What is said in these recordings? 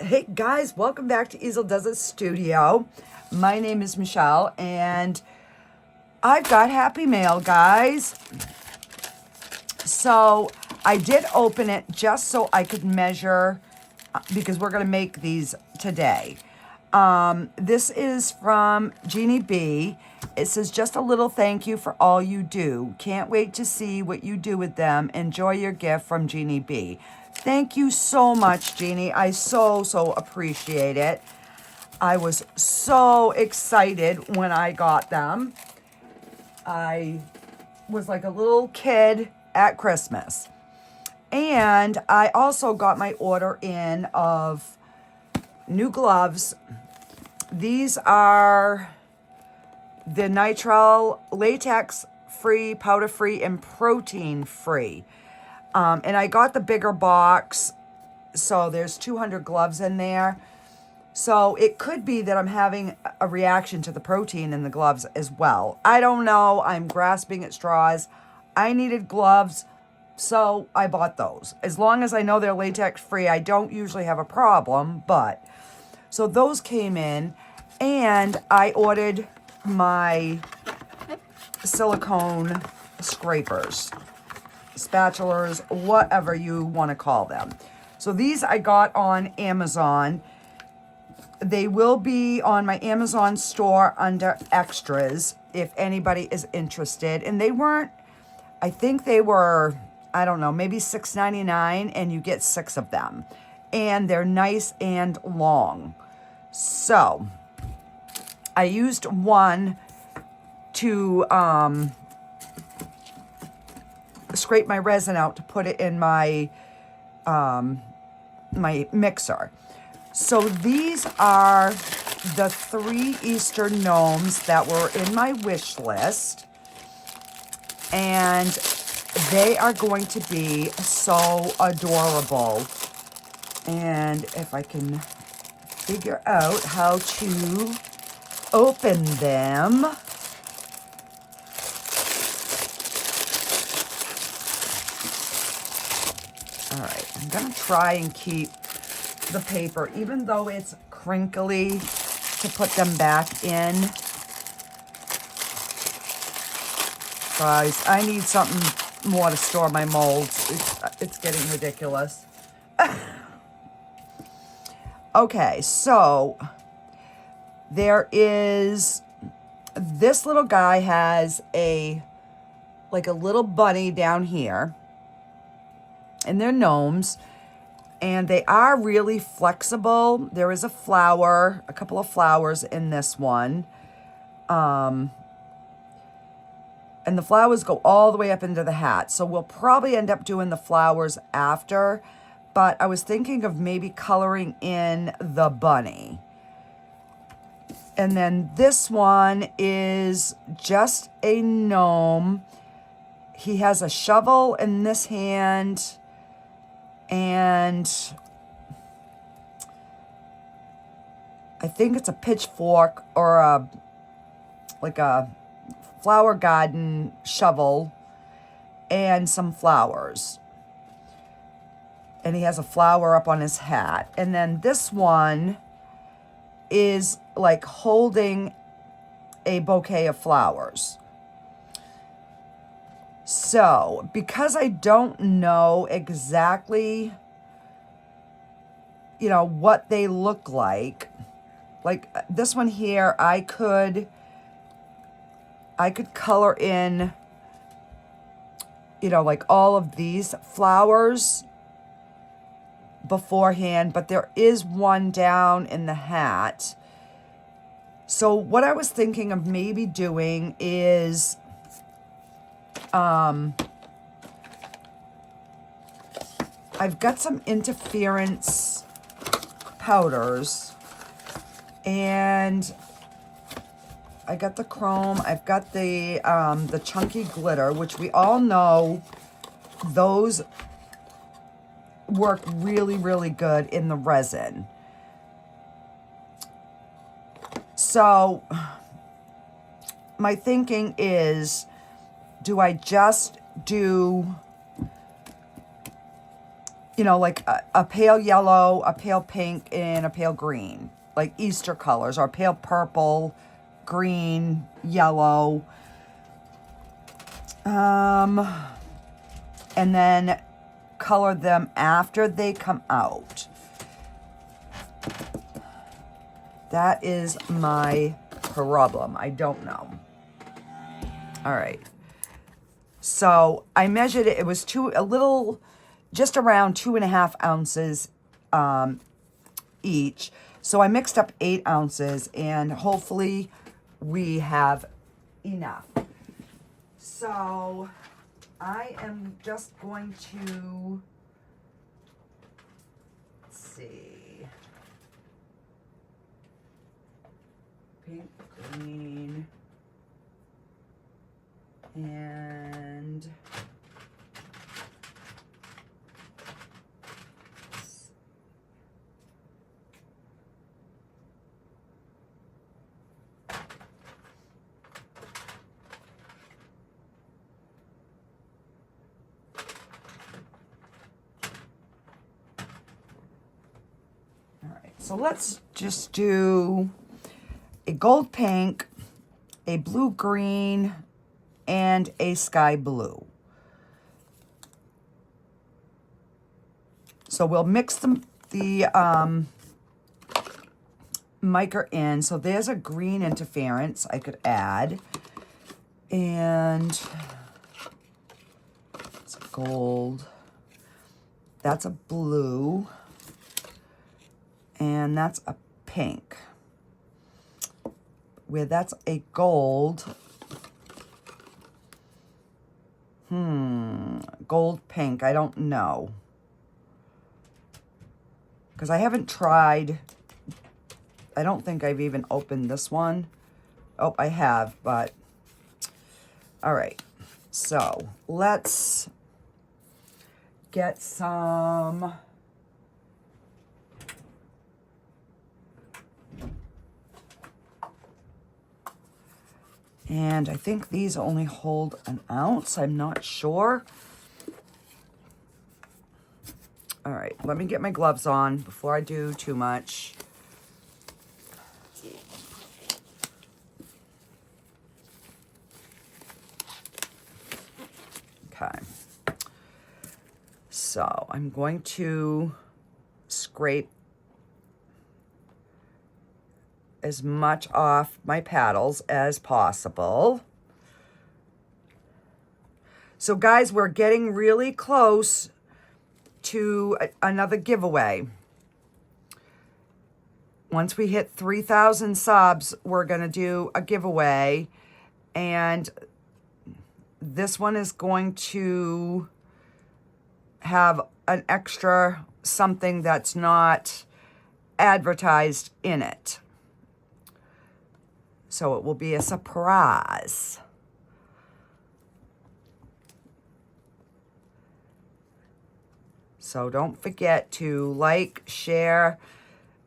Hey guys, welcome back to Easel Does It Studio. My name is Michelle and I've got happy mail, guys. So I did open it just so I could measure because we're going to make these today. This is from Jeannie B. It says, just a little thank you for all you do. Can't wait to see what you do with them. Enjoy your gift from Jeannie B. Thank you so much, Jeannie. I so appreciate it. I was so excited when I got them. I was like a little kid at Christmas. And I also got my order in of new gloves. These are the nitrile latex free, powder free, and protein free. And I got the bigger box, so there's 200 gloves in there. So it could be that I'm having a reaction to the protein in the gloves as well. I don't know. I'm grasping at straws. I needed gloves, so I bought those. As long as I know they're latex free, I don't usually have a problem, but so those came in, and I ordered my silicone scrapers, spatulas, whatever you want to call them. So these I got on Amazon. They will be on my Amazon store under extras if anybody is interested. And they weren't, I think they were, I don't know, maybe $6.99, and you get 6 of them. And they're nice and long. So I used one to scrape my resin out to put it in my my mixer. So these are the 3 Easter gnomes that were in my wish list, and they are going to be so adorable. And if I can figure out how to open them. All right, I'm gonna try and keep the paper, even though it's crinkly, to put them back in. Guys, I need something more to store my molds. It's getting ridiculous. Okay, so there is, this little guy has like a little bunny down here, and they're gnomes, and they are really flexible. There is a flower, a couple of flowers in this one. And the flowers go all the way up into the hat. So we'll probably end up doing the flowers after, but I was thinking of maybe coloring in the bunny. And then this one is just a gnome. He has a shovel in this hand, and I think it's a pitchfork or like a flower garden shovel and some flowers. And he has a flower up on his hat. And then this one is like holding a bouquet of flowers. So, because I don't know exactly, you know, what they look like this one here, I could color in, you know, like all of these flowers beforehand, but there is one down in the hat. So what I was thinking of maybe doing is I've got some interference powders, and I got the chrome, I've got the chunky glitter, which we all know those work really good in the resin. So my thinking is, do I just do you know, like a pale yellow, a pale pink, and a pale green, like Easter colors, or pale purple, green, yellow. And then color them after they come out. That is my problem. I don't know. All right. So I measured it. It was just around 2.5 ounces each. So I mixed up 8 ounces, and hopefully we have enough. So I am just going to, let's see, pink, green, and so let's just do a gold pink, a blue green, and a sky blue. So we'll mix the mica in. So there's a green interference I could add. And it's a gold. That's a blue. And that's a pink. Where that's a gold. Gold pink, I don't know. Because I haven't tried. I don't think I've even opened this one. Oh, I have, but all right. So let's get some. And I think these only hold an ounce. I'm not sure. All right, let me get my gloves on before I do too much. Okay. So I'm going to scrape as much off my paddles as possible. So guys, we're getting really close to another giveaway. Once we hit 3,000 subs, we're gonna do a giveaway, and this one is going to have an extra something that's not advertised in it. So it will be a surprise. So don't forget to like, share,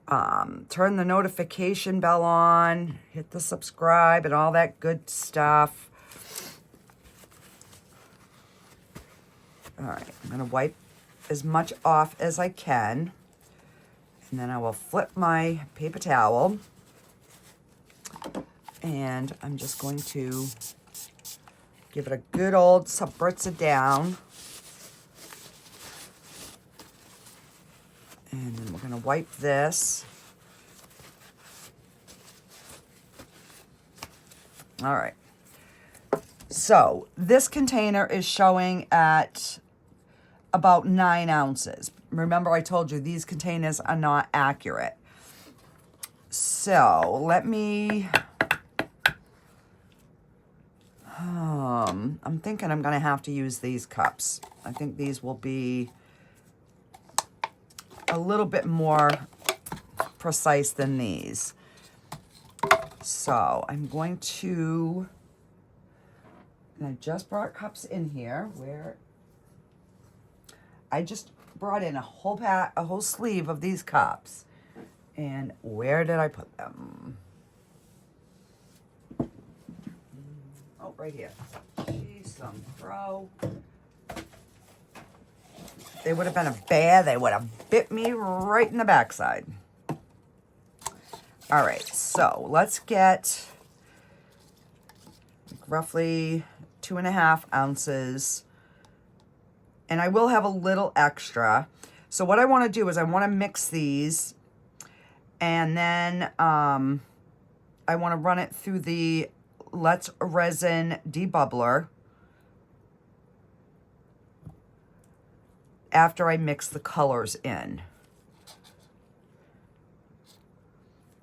turn the notification bell on, hit the subscribe and all that good stuff. All right, I'm gonna wipe as much off as I can. And then I will flip my paper towel. And I'm just going to give it a good old spritz down. And then we're going to wipe this. All right. So this container is showing at about 9 ounces. Remember, I told you these containers are not accurate. So let me... I'm thinking I'm going to have to use these cups. I think these will be a little bit more precise than these. So I'm going to, and I just brought cups in here where I just brought in a whole sleeve of these cups. And where did I put them? Oh, right here. She's some pro. they would have been a bear. They would have bit me right in the backside. All right, so let's get roughly 2.5 ounces. And I will have a little extra. So what I want to do is I want to mix these, and then I want to run it through the Let's Resin debubbler after I mix the colors in.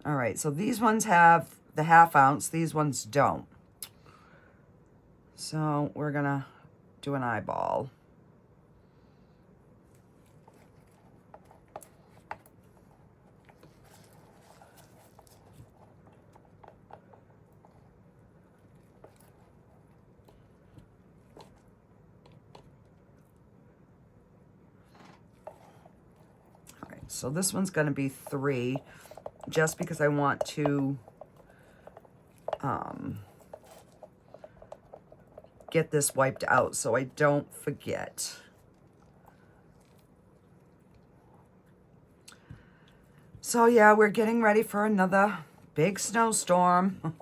All right, so these ones have the 1/2 ounce, these ones don't. So we're gonna do an eyeball. So this one's going to be 3, just because I want to get this wiped out so I don't forget. So yeah, we're getting ready for another big snowstorm.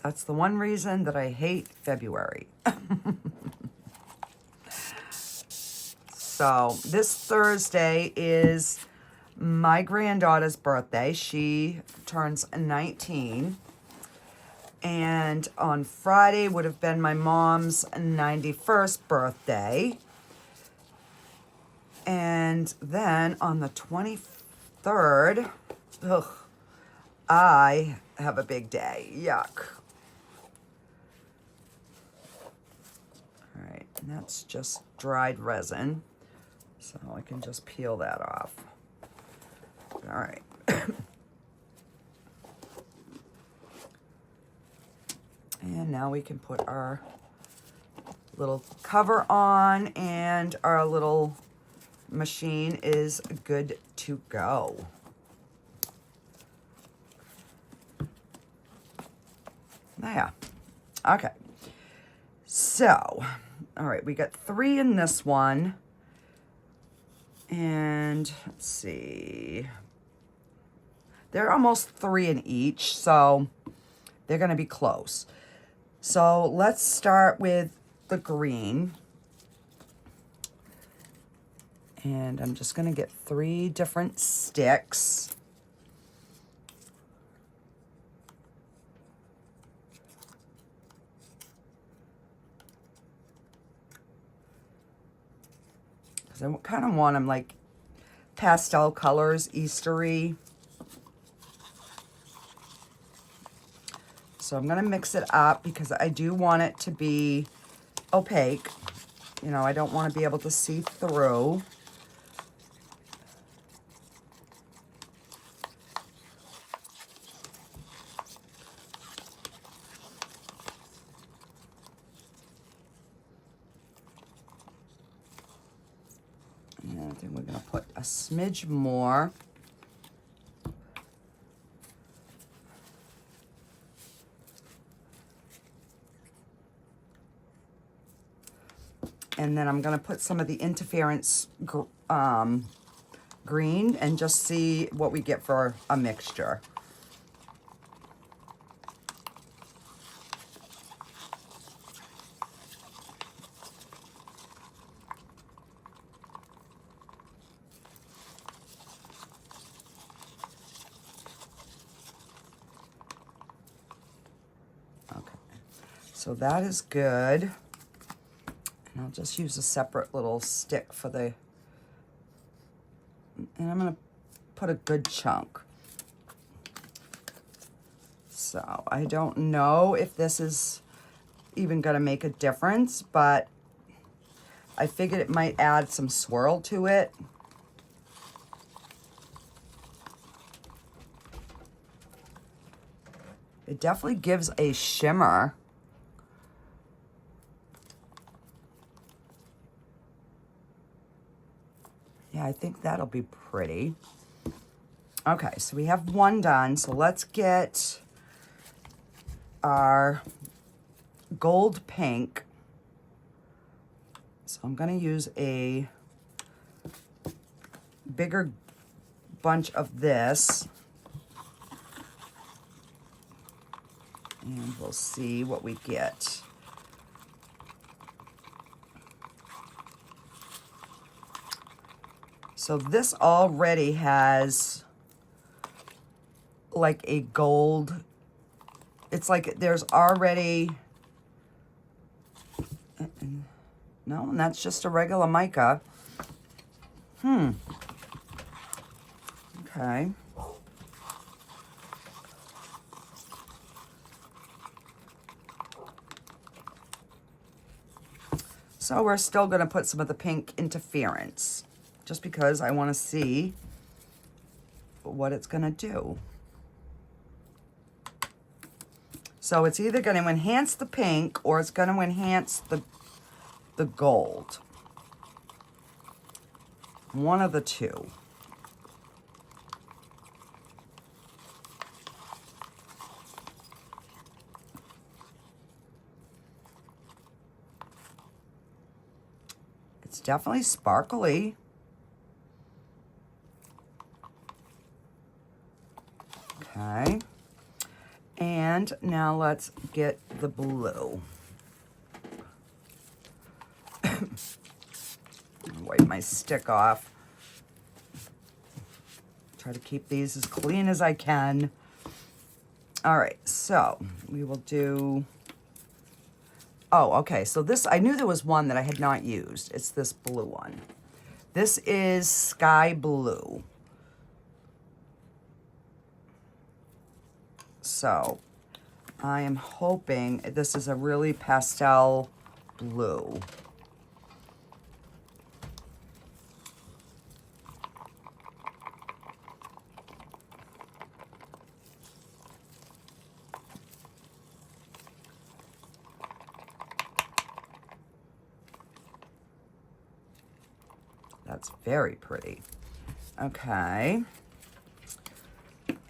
That's the one reason that I hate February. So this Thursday is my granddaughter's birthday. She turns 19. And on Friday would have been my mom's 91st birthday. And then on the 23rd, I have a big day. Yuck. All right, and that's just dried resin. So I can just peel that off. All right. And now we can put our little cover on, and our little machine is good to go. There. Okay. So, all right, we got 3 in this one. And let's see, they're almost 3 in each, so they're going to be close. So let's start with the green. And I'm just going to get 3 different sticks. Because I kind of want them like pastel colors, Eastery. So I'm going to mix it up because I do want it to be opaque. You know, I don't want to be able to see through. And I think we're going to put a smidge more. And then I'm going to put some of the interference green and just see what we get for a mixture. Okay, so that is good. And I'll just use a separate little stick for the, and I'm going to put a good chunk. So I don't know if this is even going to make a difference, but I figured it might add some swirl to it. It definitely gives a shimmer. Yeah, I think that'll be pretty. Okay, so we have one done. So let's get our gold pink. I'm going to use a bigger bunch of this. And we'll see what we get. So this already has like a gold. It's like there's already, no, and that's just a regular mica. Okay. So we're still going to put some of the pink interference, just because I want to see what it's going to do. So it's either going to enhance the pink or it's going to enhance the gold. One of the two. It's definitely sparkly. Okay. And now let's get the blue. Wipe my stick off. Try to keep these as clean as I can. All right, so we will do... Oh, okay, so this, I knew there was one that I had not used. It's this blue one. This is Sky Blue. So I am hoping this is a really pastel blue. That's very pretty. Okay.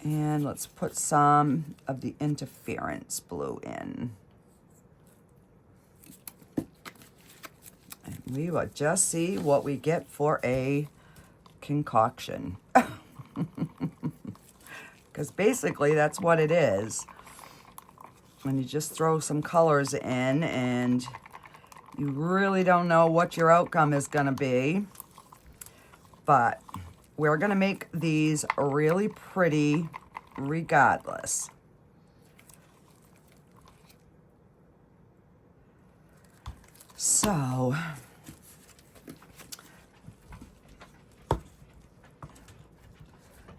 And let's put some of the interference blue in. And we will just see what we get for a concoction. Because basically that's what it is. When you just throw some colors in and you really don't know what your outcome is going to be. But we're going to make these really pretty regardless. So,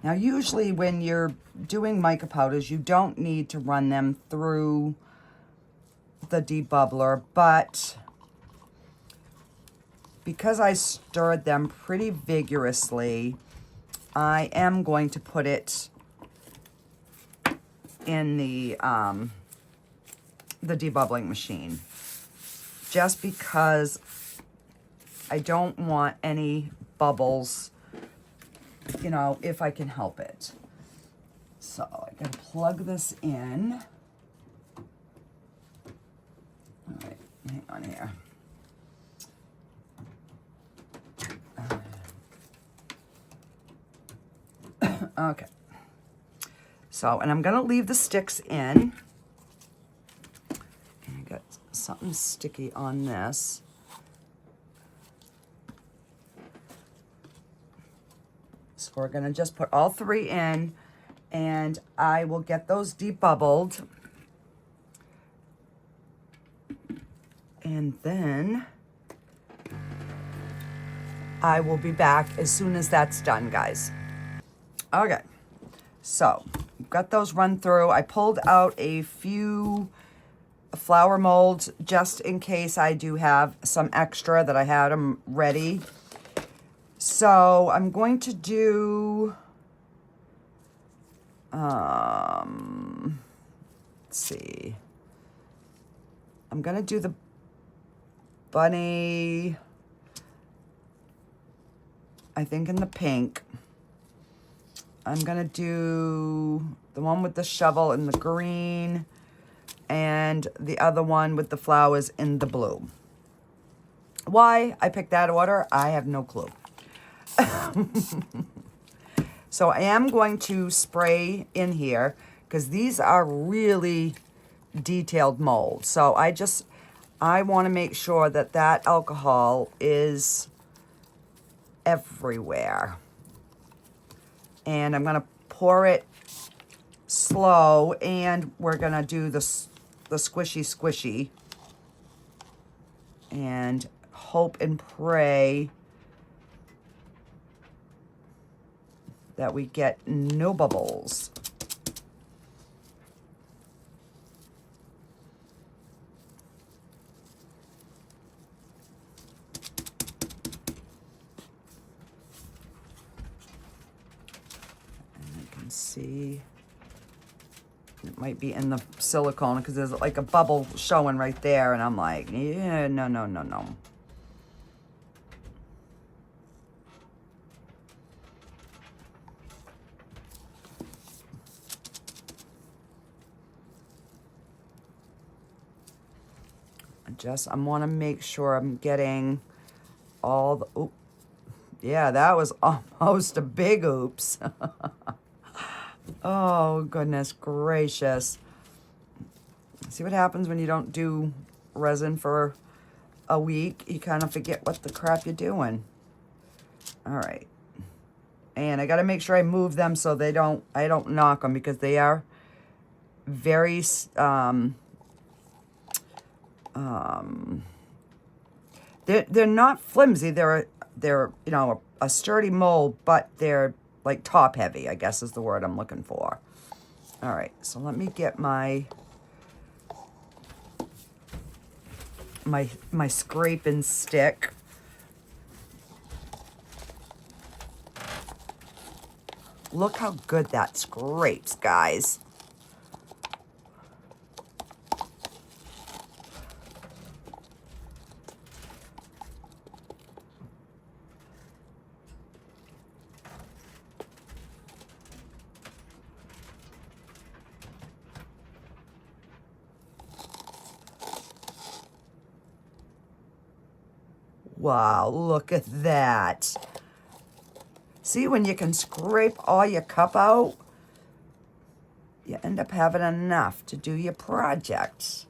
now usually when you're doing mica powders, you don't need to run them through the debubbler, but because I stirred them pretty vigorously, I am going to put it in the debubbling machine, just because I don't want any bubbles, you know, if I can help it. So I gotta plug this in. All right, hang on here. Okay, so, and I'm gonna leave the sticks in. I got something sticky on this. So we're gonna just put all three in, and I will get those debubbled. And then I will be back as soon as that's done, guys. Okay, so we've got those run through. I pulled out a few flower molds just in case I do have some extra that I had them ready. So I'm going to do, let's see. I'm going to do the bunny, I think in the pink. I'm gonna do the one with the shovel in the green and the other one with the flowers in the blue. Why I picked that order, I have no clue. So I am going to spray in here because these are really detailed molds. So I want to make sure that that alcohol is everywhere. And I'm going to pour it slow, and we're going to do the squishy and hope and pray that we get no bubbles. And you can see it might be in the silicone because there's like a bubble showing right there, and I'm like, yeah, no. I want to make sure I'm getting all the, oop, yeah, that was almost a big oops. Oh, goodness gracious. See what happens when you don't do resin for a week? You kind of forget what the crap you're doing. All right. And I got to make sure I move them so I don't knock them, because they are very, they're not flimsy. They're you know, a sturdy mold, but they're like top heavy, I guess is the word I'm looking for. All right, so let me get my scraping stick. Look how good that scrapes, guys. Wow, look at that. See, when you can scrape all your cup out, you end up having enough to do your projects.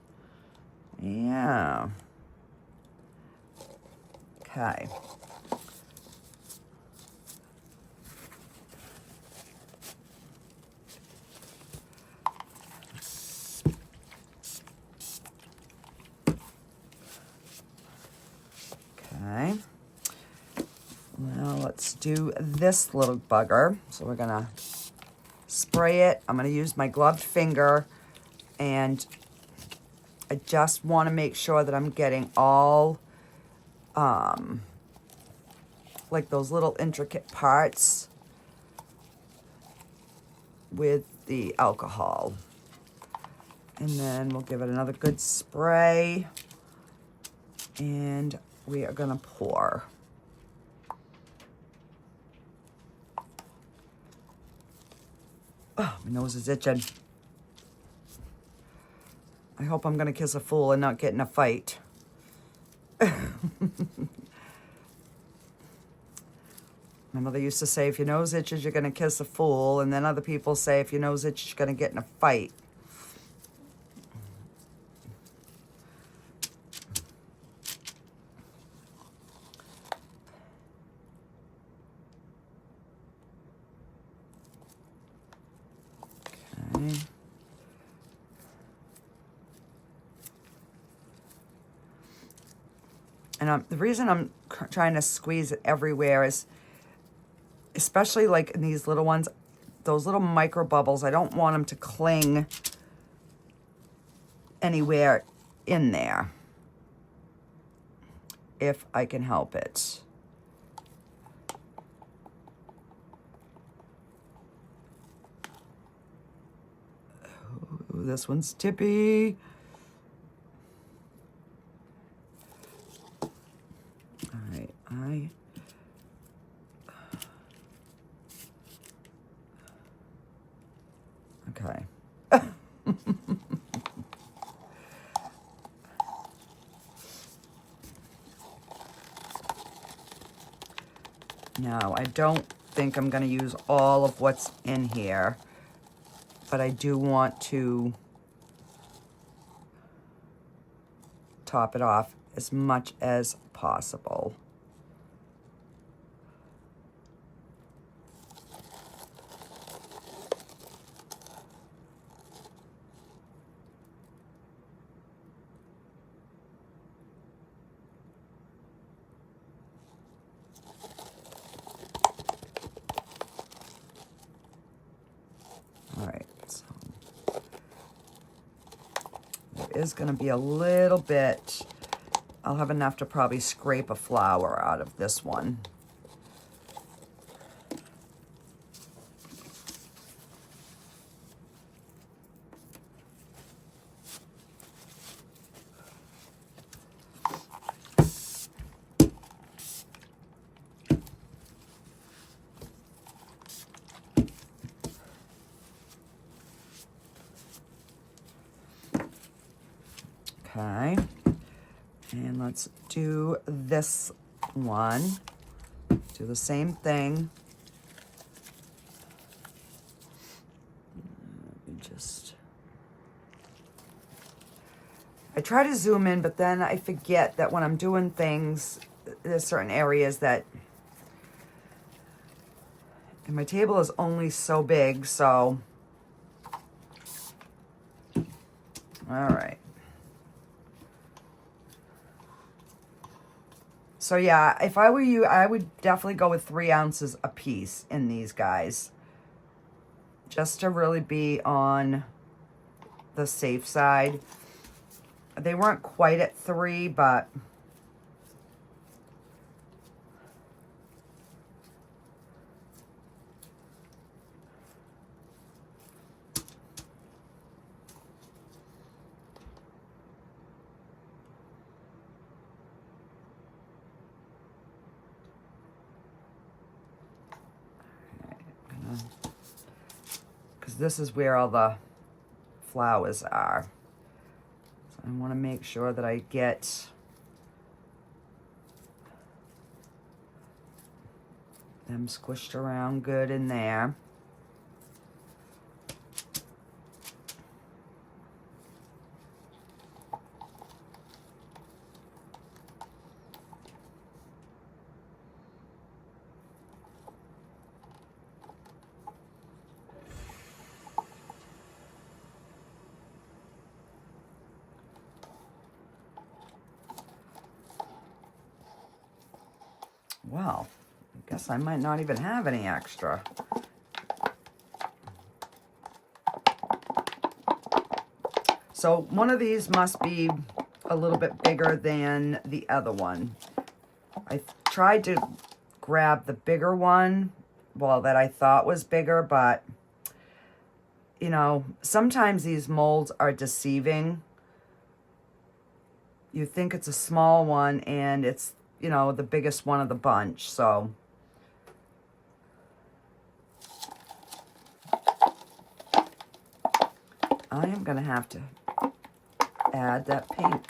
Yeah. Okay. Okay. Now let's do this little bugger. So we're gonna spray it. I'm gonna use my gloved finger, and I just want to make sure that I'm getting all like those little intricate parts with the alcohol. And then we'll give it another good spray, and we are gonna pour. Oh, my nose is itching. I hope I'm gonna kiss a fool and not get in a fight. My mother used to say, if your nose itches, you're gonna kiss a fool. And then other people say, if your nose itches, you're gonna get in a fight. Okay. And the reason I'm trying to squeeze it everywhere is, especially like in these little ones, those little micro bubbles, I don't want them to cling anywhere in there, if I can help it. Ooh, this one's tippy. All right, okay. Now, I don't think I'm going to use all of what's in here, but I do want to top it off as much as possible. Is going to be a little bit, I'll have enough to probably scrape a flower out of this one. Okay, and let's do this one. Do the same thing. I try to zoom in, but then I forget that when I'm doing things, there's certain areas that, and my table is only so big, so, all right. So yeah, if I were you, I would definitely go with 3 ounces a piece in these guys, just to really be on the safe side. They weren't quite at 3, but because this is where all the flowers are. So I want to make sure that I get them squished around good in there. Well, I guess I might not even have any extra. So one of these must be a little bit bigger than the other one. I tried to grab the bigger one, well, that I thought was bigger, but, you know, sometimes these molds are deceiving. You think it's a small one, and it's, you know, the biggest one of the bunch, so. I am going to have to add that pink.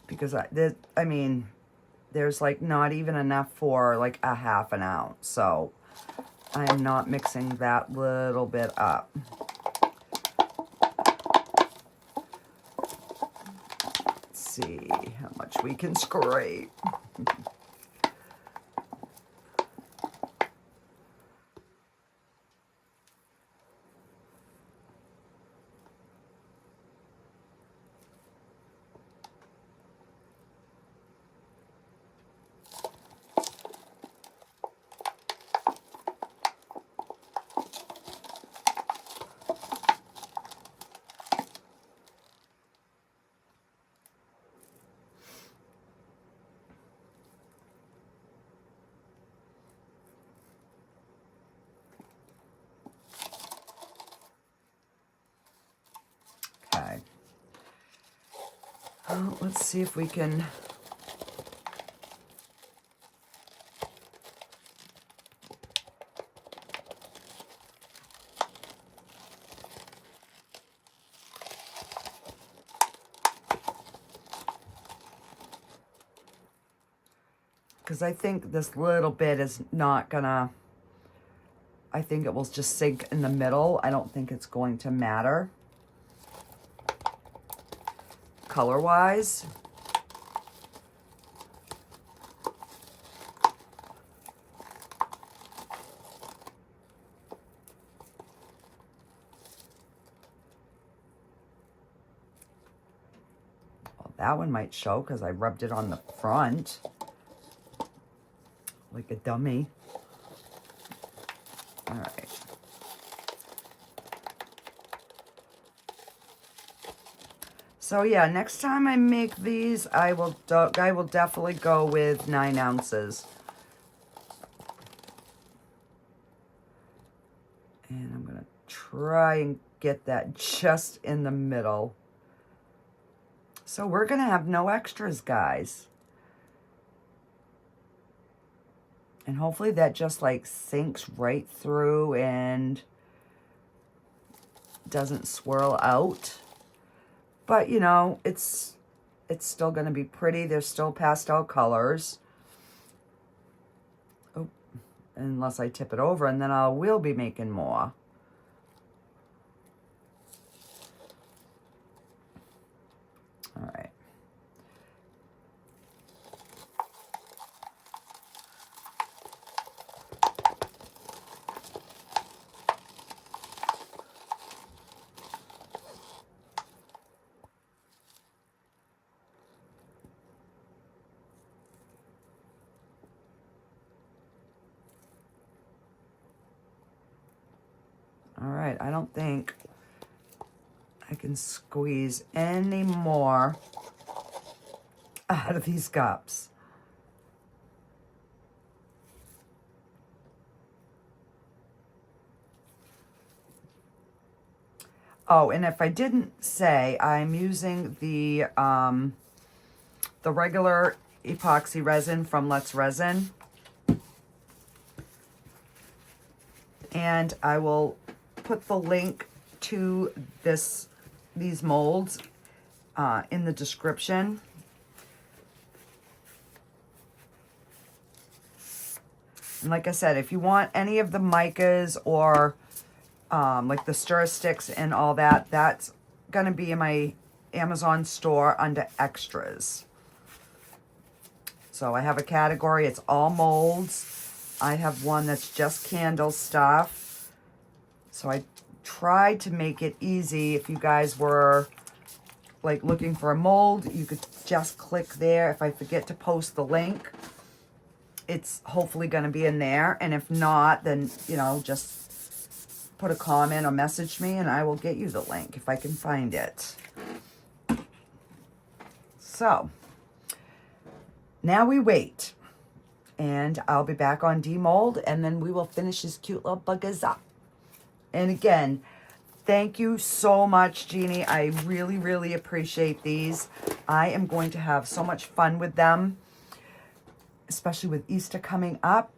Because I mean, there's like not even enough for like a ½ ounce, so I am not mixing that little bit up. Let's see how much we can scrape. Okay. Well, let's see if we can because I think this little bit is not gonna, I think it will just sink in the middle. I don't think it's going to matter color-wise. That one might show because I rubbed it on the front like a dummy. All right. So yeah, next time I make these, I will definitely go with 9 ounces. And I'm gonna try and get that just in the middle. So we're gonna have no extras, guys. And hopefully that just like sinks right through and doesn't swirl out. But you know, it's still gonna be pretty. There's still pastel colors. Oh, unless I tip it over, and then I will be making more. All right. All right, I don't think I can squeeze any more out of these cups. Oh, and if I didn't say, I'm using the regular epoxy resin from Let's Resin. And I will put the link to these molds in the description. And like I said, if you want any of the micas or like the stir sticks and all that, that's going to be in my Amazon store under extras. So I have a category, it's all molds. I have one that's just candle stuff. So I tried to make it easy. If you guys were like looking for a mold, you could just click there. If I forget to post the link, it's hopefully going to be in there. And if not, then, you know, just put a comment or message me and I will get you the link if I can find it. So now we wait. And I'll be back on demold, and then we will finish these cute little buggers up. And again, thank you so much, Jeannie. I really, really appreciate these. I am going to have so much fun with them, especially with Easter coming up.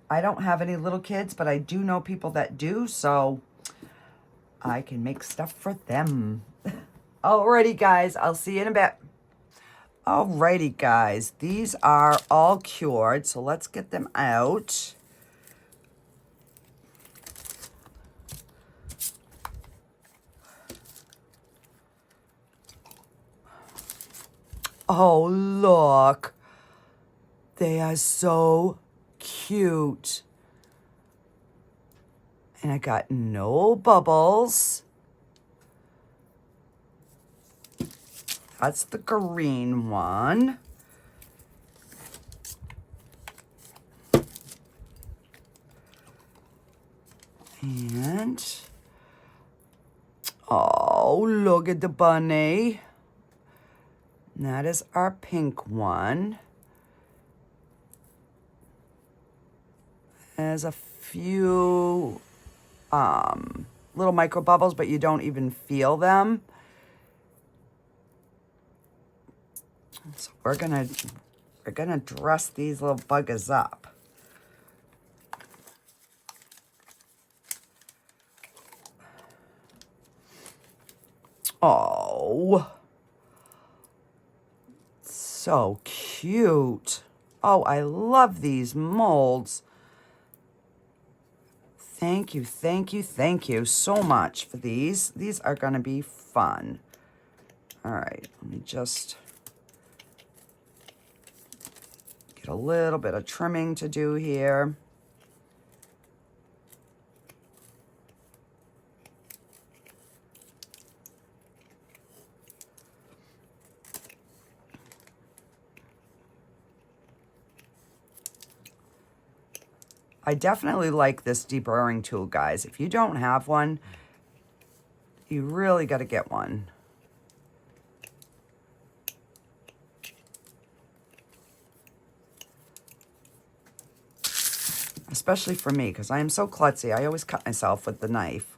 I don't have any little kids, but I do know people that do, so I can make stuff for them. Alrighty, guys. I'll see you in a bit. Alrighty, guys, these are all cured, so let's get them out. Oh, look. They are so cute. And I got no bubbles. That's the green one. And, oh, look at the bunny. And that is our pink one. There's a few little micro bubbles, but you don't even feel them. So we're gonna dress these little buggers up. Oh, so cute. Oh, I love these molds. Thank you, thank you, thank you so much for these. These are going to be fun. All right, let me just get a little bit of trimming to do here. I definitely like this deburring tool, guys. If you don't have one, you really got to get one. Especially for me, because I am so klutzy. I always cut myself with the knife.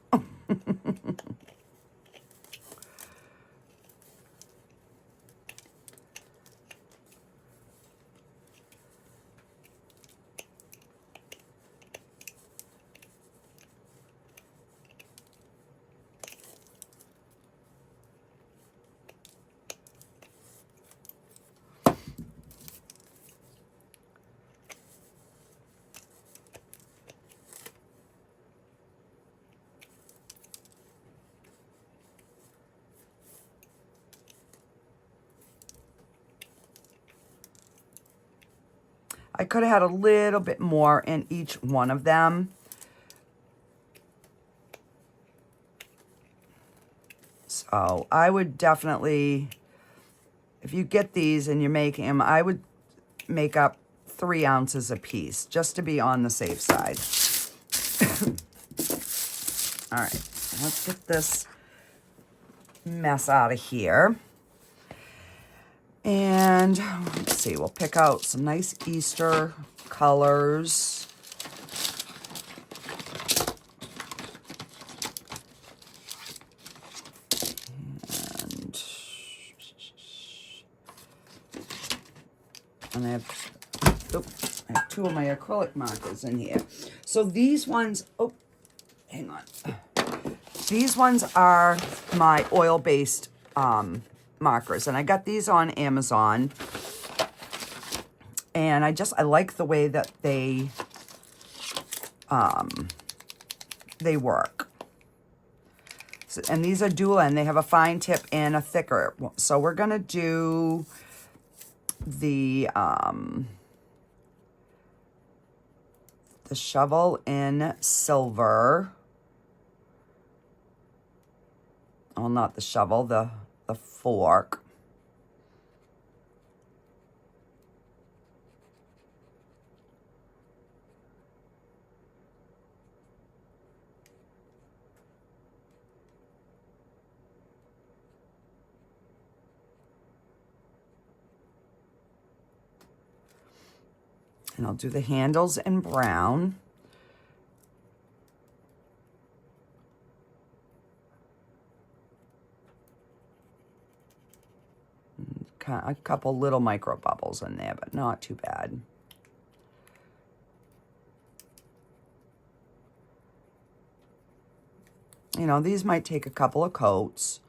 I could have had a little bit more in each one of them. So I would definitely, if you get these and you're making them, I would make up 3 ounces a piece just to be on the safe side. All right, let's get this mess out of here. And let's see, we'll pick out some nice Easter colors. And I have 2 of my acrylic markers in here. So these ones, oh, hang on. These ones are my oil-based markers, and I got these on Amazon. And I like the way that they work. So, and these are dual end. They have a fine tip and a thicker. So we're gonna do the shovel in silver. Oh, not the shovel, the fork. And I'll do the handles in brown. A couple little micro bubbles in there, but not too bad. You know, these might take a couple of coats.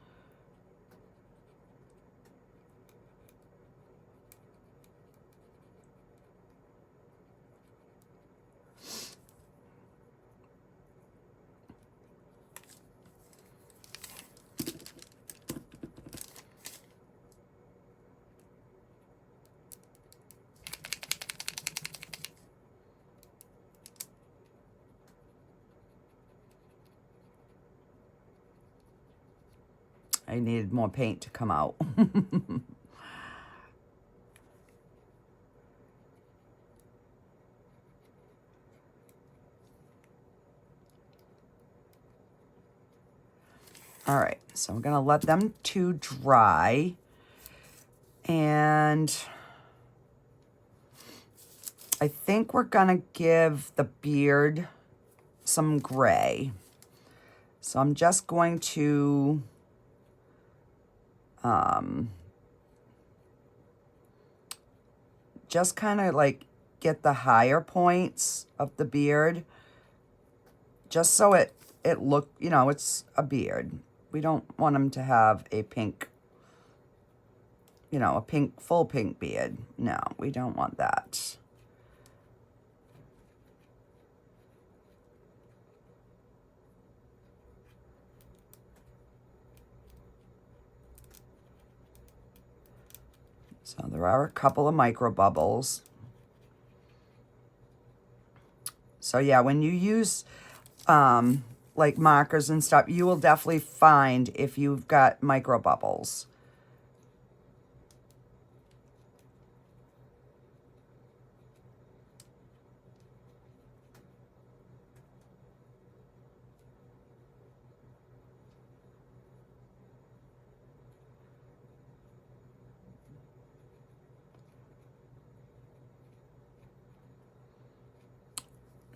I needed more paint to come out. All right, so I'm gonna let them 2 dry. And I think we're gonna give the beard some gray. So I'm just going to just kind of like get the higher points of the beard, just so it look, you know, it's a beard. We don't want him to have a pink you know, a pink, full pink beard. No, we don't want that. So there are a couple of micro bubbles. So yeah, when you use like markers and stuff, you will definitely find if you've got micro bubbles.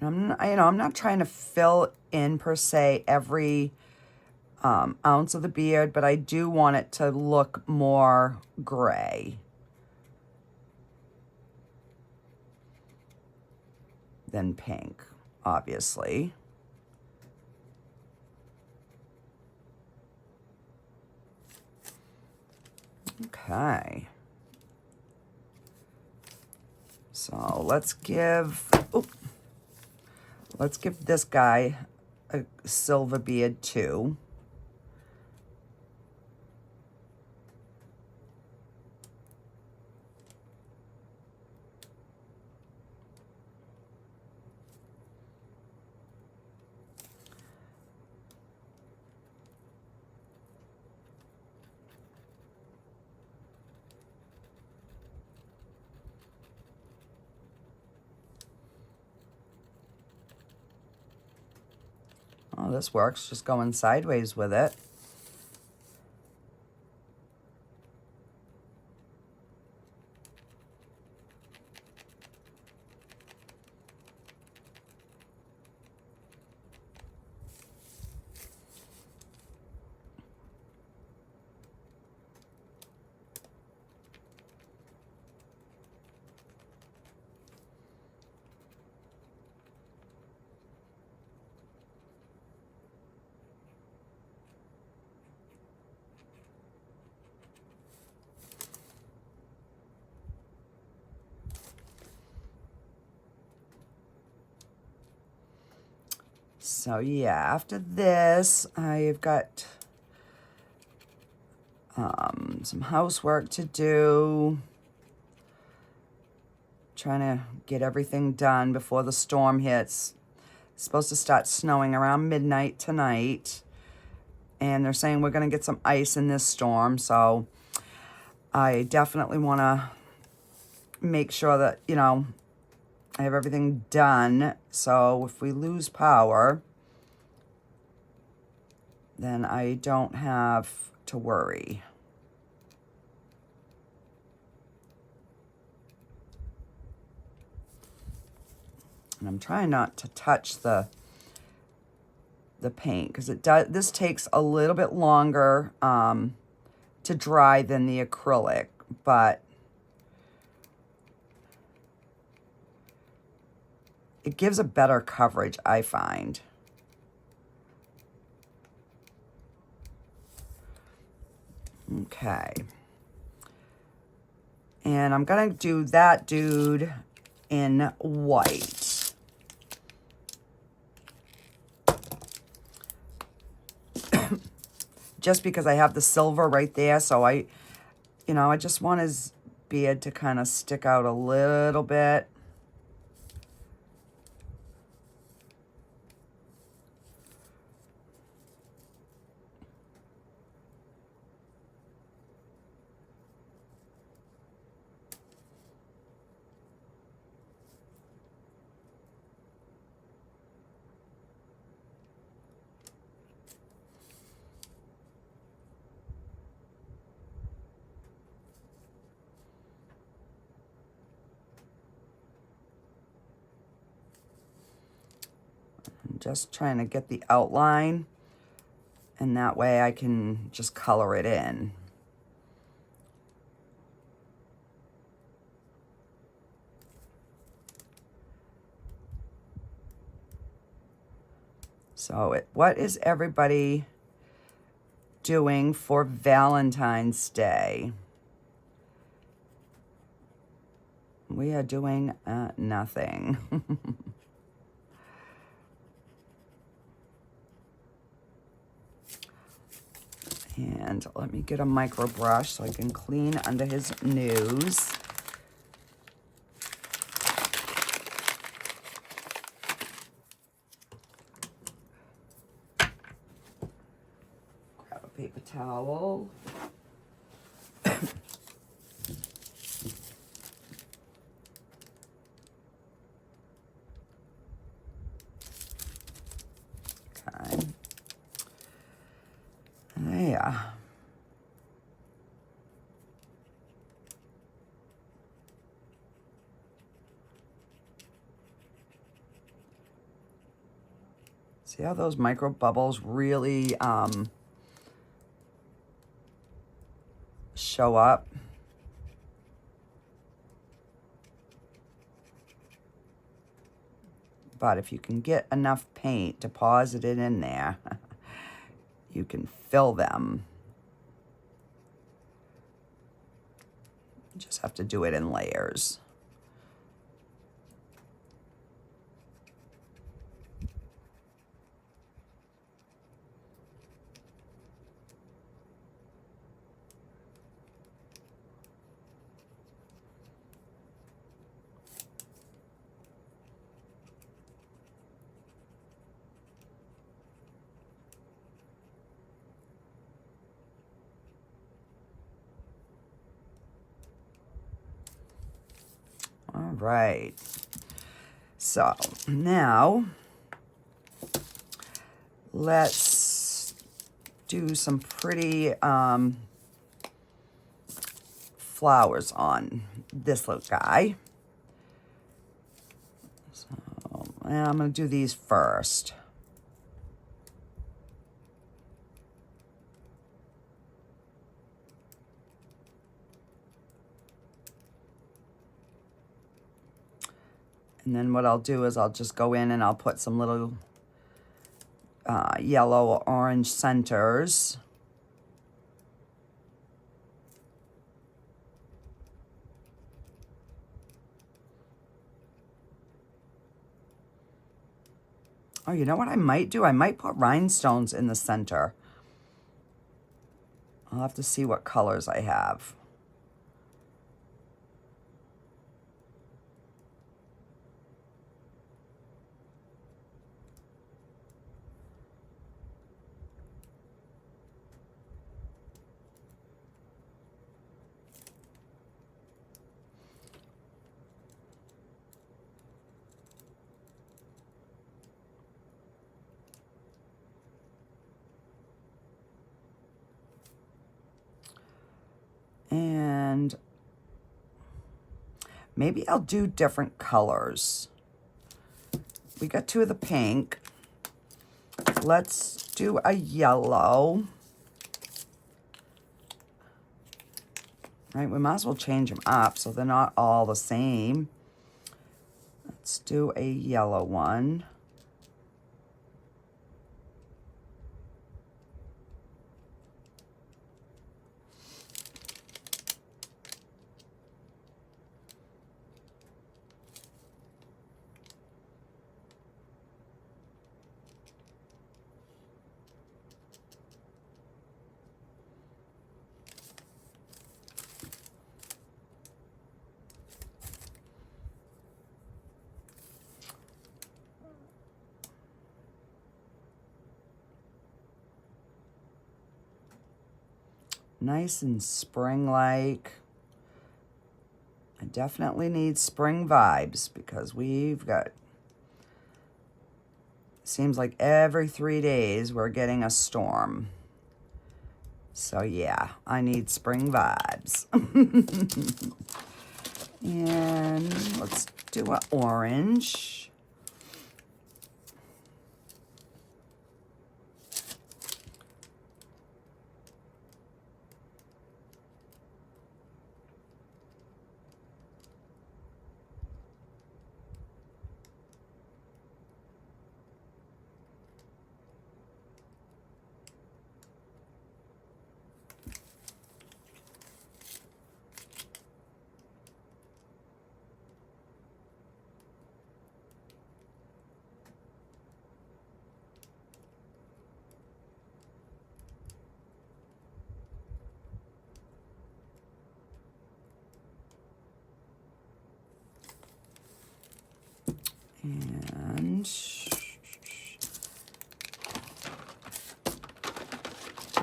I'm not trying to fill in per se every ounce of the beard, but I do want it to look more gray than pink, obviously. Okay. So let's give this guy a silver beard too. Oh, this works, just going sideways with it. So yeah, after this, I've got some housework to do. Trying to get everything done before the storm hits. It's supposed to start snowing around midnight tonight. And they're saying we're going to get some ice in this storm. So I definitely want to make sure that, you know, I have everything done. So if we lose power, then I don't have to worry. And I'm trying not to touch the paint because this takes a little bit longer to dry than the acrylic, but it gives a better coverage, I find. Okay. And I'm gonna do that dude in white. Just because I have the silver right there, so I just want his beard to kind of stick out a little bit. Just trying to get the outline, and that way I can just color it in. So what is everybody doing for Valentine's Day? we are doing nothing. And let me get a micro brush so I can clean under his nose. Grab a paper towel. Okay. There. See how those micro bubbles really show up? But if you can get enough paint deposited in there, you can fill them. You just have to do it in layers. All right, so now let's do some pretty flowers on this little guy. So I'm going to do these first. And then what I'll do is I'll just go in and I'll put some little yellow or orange centers. Oh, you know what I might do? I might put rhinestones in the center. I'll have to see what colors I have. And maybe I'll do different colors. We got two of the pink. Let's do a yellow. Right, we might as well change them up so they're not all the same. Let's do a yellow one. Nice and spring-like. I definitely need spring vibes because we've got, seems like every 3 days we're getting a storm. So yeah, I need spring vibes. And let's do an orange.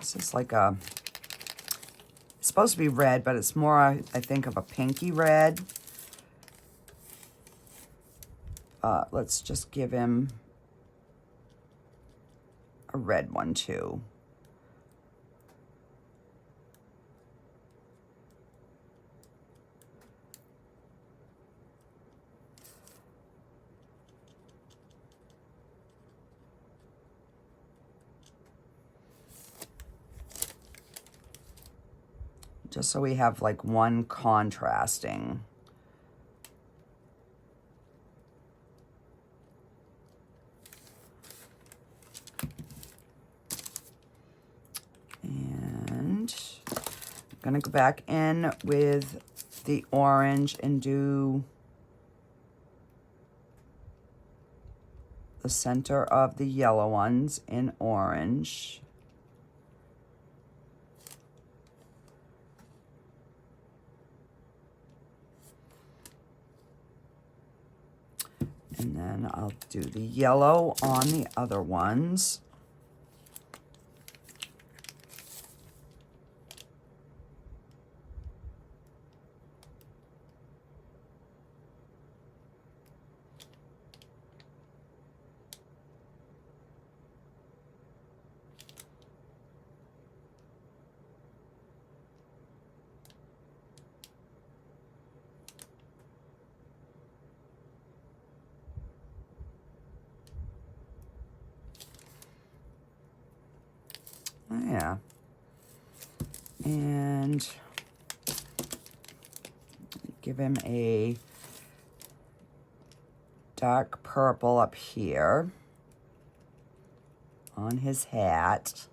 This is like a, it's supposed to be red, but it's more, I think, of a pinky red. Let's just give him a red one too. Just so we have like one contrasting. And I'm gonna go back in with the orange and do the center of the yellow ones in orange. And then I'll do the yellow on the other ones. Yeah. And give him a dark purple up here on his hat.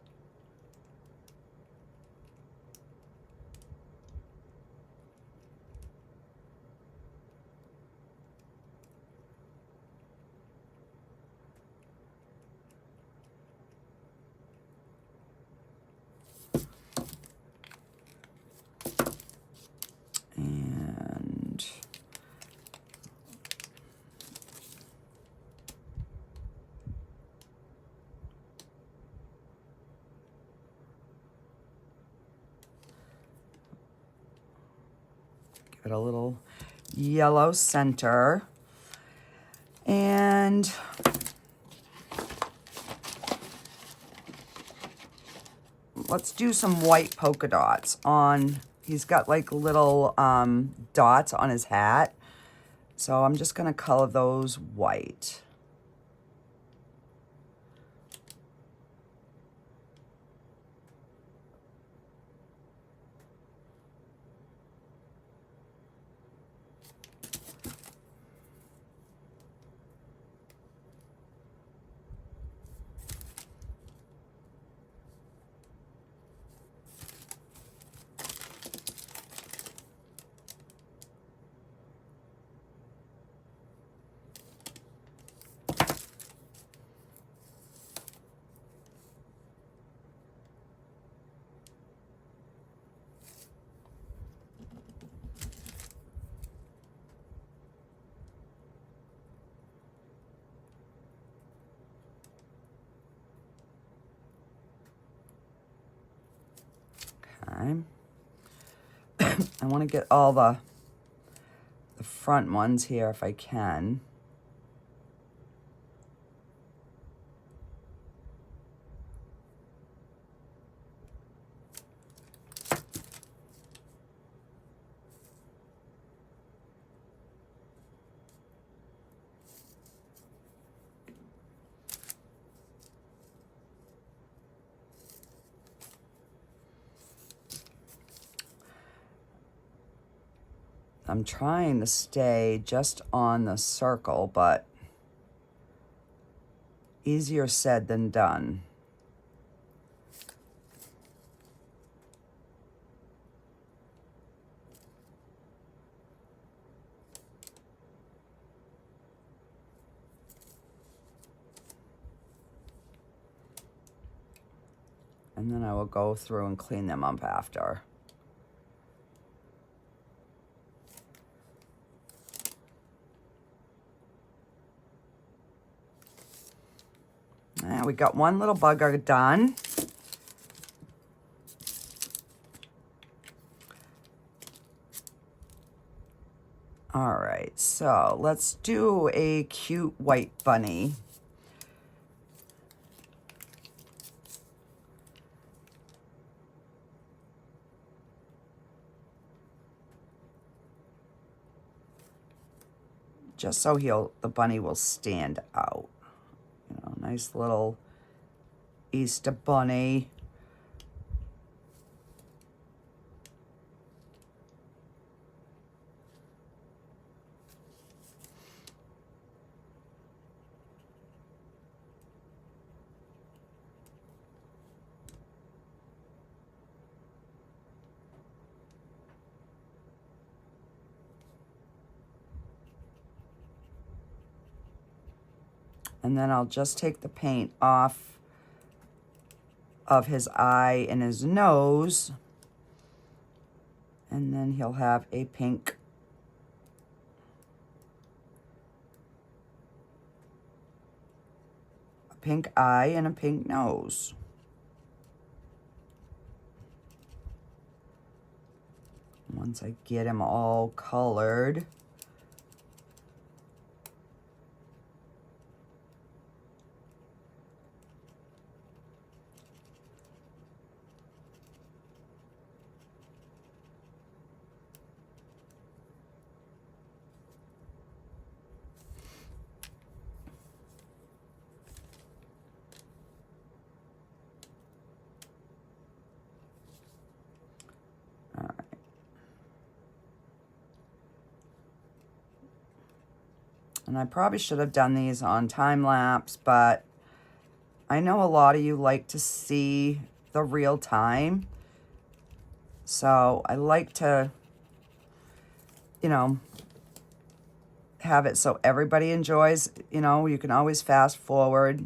And give it a little yellow center. And let's do some white polka dots on, he's got like little dots on his hat. So I'm just gonna color those white. I want to get all the front ones here if I can. I'm trying to stay just on the circle, but easier said than done. And then I will go through and clean them up after. We got one little bugger done. All right, so let's do a cute white bunny. Just so the bunny will stand out. You know, nice little Easter bunny. And then I'll just take the paint off of his eye and his nose. And then he'll have a pink eye and a pink nose. Once I get him all colored, and I probably should have done these on time lapse, but I know a lot of you like to see the real time. So I like to, you know, have it so everybody enjoys. You know, you can always fast forward.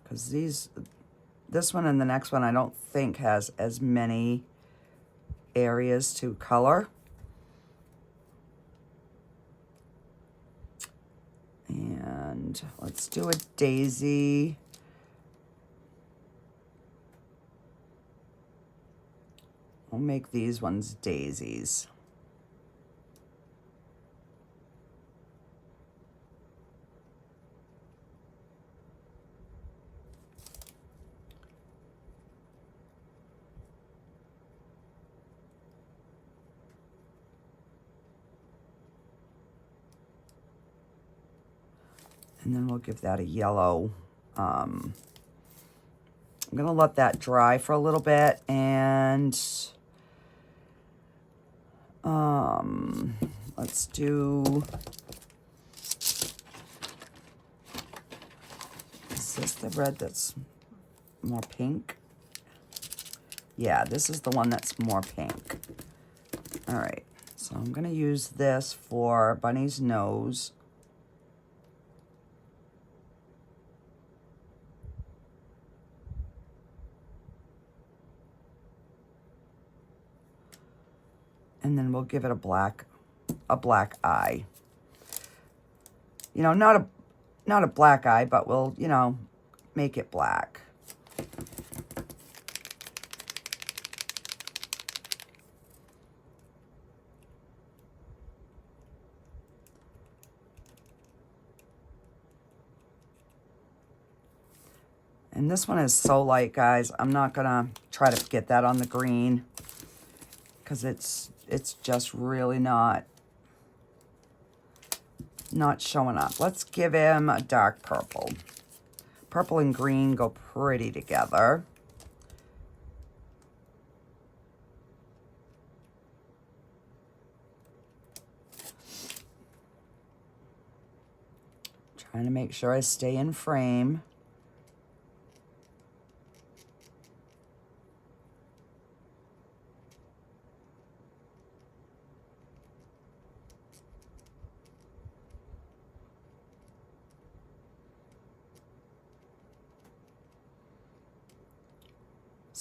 Because this one and the next one I don't think has as many areas to color. And let's do a daisy. We'll make these ones daisies. And then we'll give that a yellow. I'm going to let that dry for a little bit. And let's do... Is this the red that's more pink? Yeah, this is the one that's more pink. All right, so I'm going to use this for Bunny's nose. And then we'll give it a black eye. You know, not a black eye, but we'll, you know, make it black. And this one is so light, guys. I'm not gonna try to get that on the green because it's just really not showing up. Let's give him a dark purple. Purple and green go pretty together. Trying to make sure I stay in frame.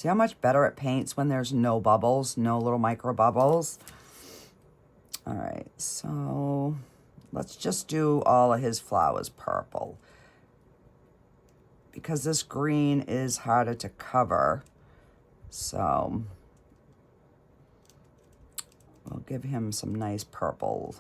See how much better it paints when there's no bubbles, no little micro bubbles? All right, so let's just do all of his flowers purple, because this green is harder to cover. So we'll give him some nice purple.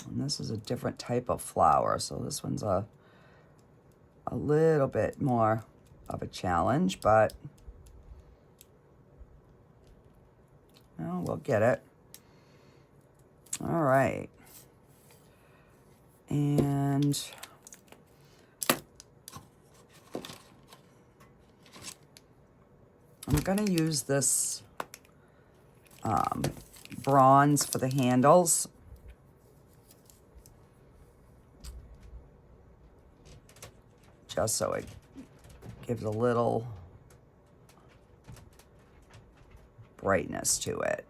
And this is a different type of flower, so this one's a little bit more of a challenge, but well, we'll get it. All right. And I'm going to use this bronze for the handles. Just so it gives a little brightness to it.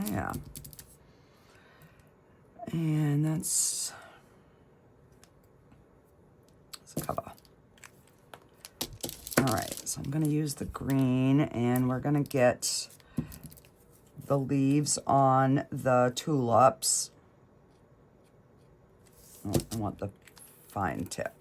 Yeah. And that's the cover. All right, so I'm going to use the green, and we're going to get the leaves on the tulips. Oh, I want the fine tip.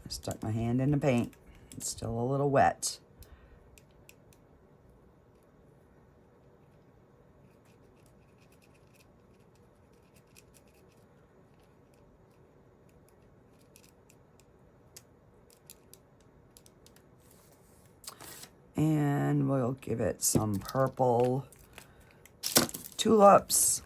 Stuck my hand in the paint. It's still a little wet. And we'll give it some purple tulips.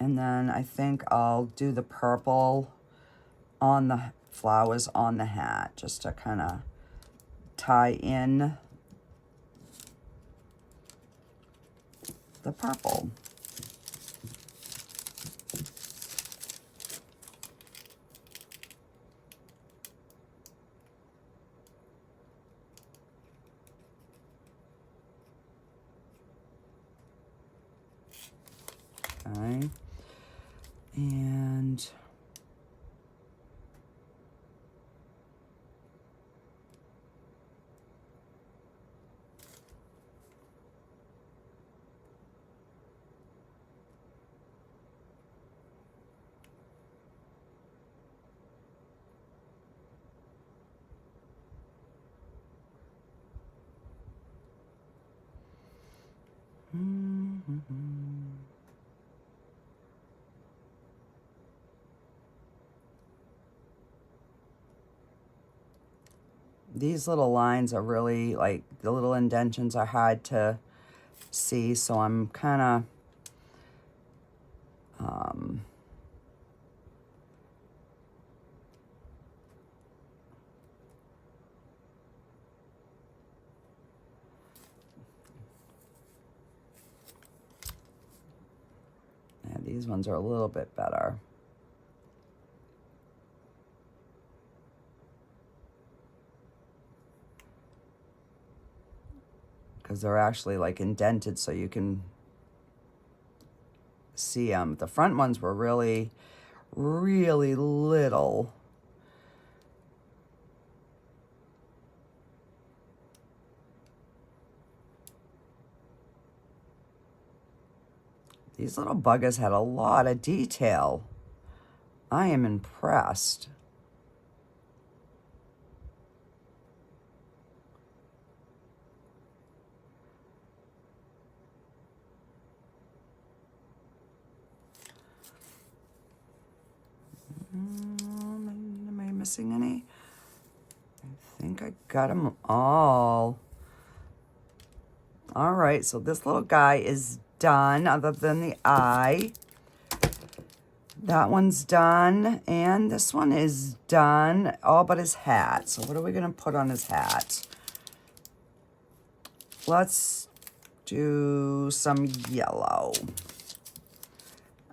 And then I think I'll do the purple on the flowers on the hat, just to kind of tie in the purple. Okay. And These little lines are really, like, the little indentions are hard to see, so I'm kind of, yeah, these ones are a little bit better. Because they're actually like indented so you can see them. The front ones were really, really little. These little buggers had a lot of detail. I am impressed. Am I missing any? I think I got them all. All right, so this little guy is done, other than the eye. That one's done, and this one is done, all but his hat. So what are we gonna put on his hat? Let's do some yellow.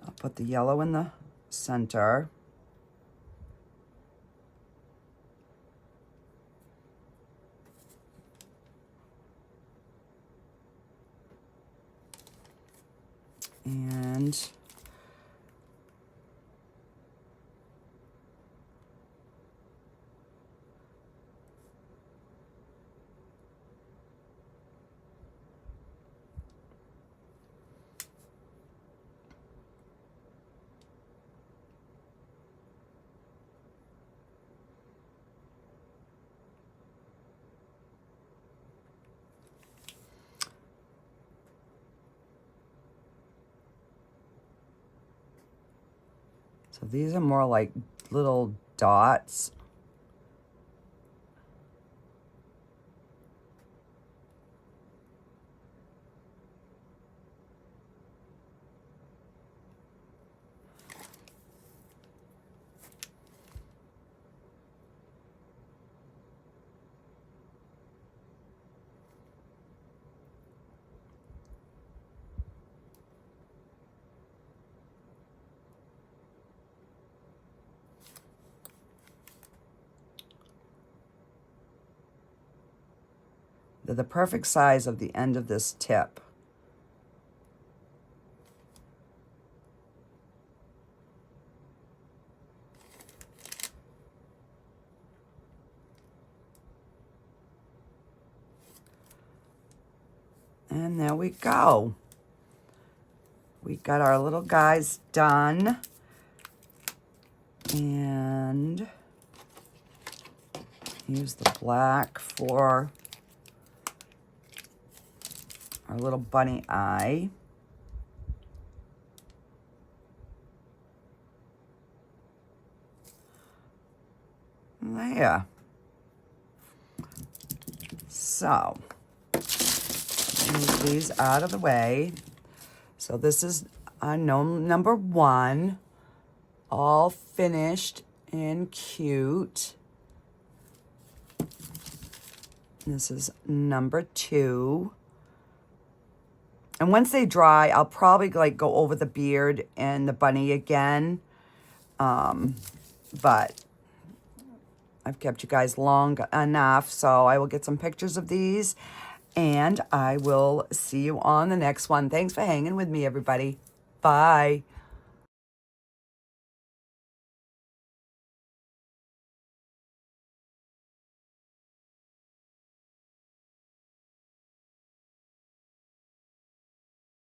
I'll put the yellow in the center. And so these are more like little dots. They're the perfect size of the end of this tip. And there we go. We got our little guys done. And use the black for our little bunny eye. There. So, move these out of the way. So this is gnome number 1, all finished and cute. This is number 2. And once they dry, I'll probably like go over the beard and the bunny again. But I've kept you guys long enough, so I will get some pictures of these, and I will see you on the next one. Thanks for hanging with me, everybody. Bye.